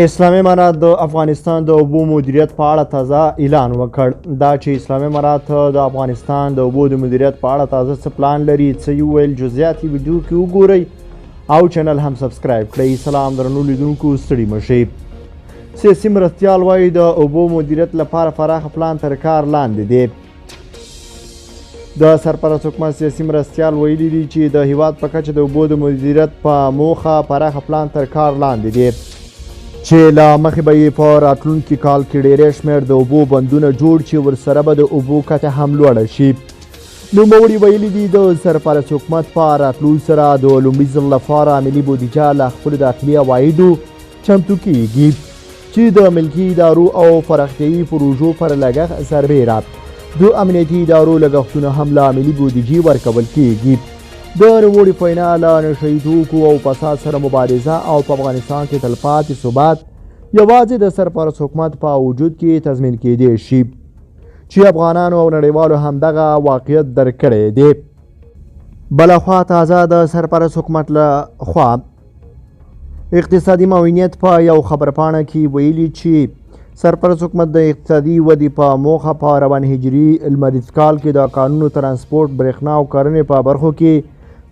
اسلامي امارات د افغانستان د اوبو مدیریت په اړه تازه اعلان وکړ. دا چې اسلامي امارات د افغانستان د اوبو د مدیریت په اړه تازه څه پلان لري، څه یې وویل، جزئیات یې ویډیو کې وګورئ او چینل هم سبسکرایب کړئ. سلام درنو لیدونکو، ستړي مه شئ. سیاسي مرستیال وایي د اوبو مدیریت لپاره پراخه پلان تر کار لاندې دی. د سرپرست حکومت سیاسي مرستیال ویلي دي چې د هیواد په کچه د اوبو د مدیریت په موخه پراخه پلان تر کار لاندې دی، چې له مخې به یې په راتلونکي کال کې ډېری شمېر د اوبو بندونه جوړ چې ورسره به د اوبو کچه هم لوړه شي. نوموړي ویلي دي د سرپرست حکومت په راتلو سره د لومړي ځل لپاره ملي بودیجه له خپلو داخلي عوایدو چمتو کیږي، چې د ملکي ادارو او پراختیایي پروژو پر لګښت سربیره د امنیتي ادارو لګښتونه هم له ملي بودیجې ورکول کیږي. د نوموړي په وینا له نشه یي توکو او فساد سره مبارزه او په افغانستان کې تلپاتې ثبات یوازې د سرپرست حکومت په وجود کې تضمین کیدی شي، چې افغانانو او نړیوالو همدغه واقعیت درک کړی دی. بلخوا تازه د سرپرست حکومت له خوا اقتصادي معاونیت په یو خبرپاڼه کې ویلي چې سرپرست حکومت د اقتصادي ودې په موخه په روان هجري لمریز کال کې د کانونو، ترانسپورټ، برېښنا او کرنې په برخو کې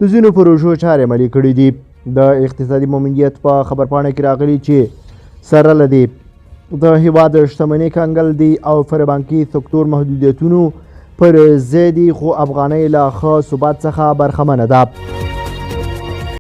د ځینو پروژو چارې عملي کړي دي. د اقتصادي معاونیت په خبرپاڼه کې راغلي چې سره له دې د هیواد شتمنۍ کنګل دي او پر بانکي سکتور محدودیتونو پر ضد دي، خو افغانۍ له ښه ثبات څخه برخمنه ده.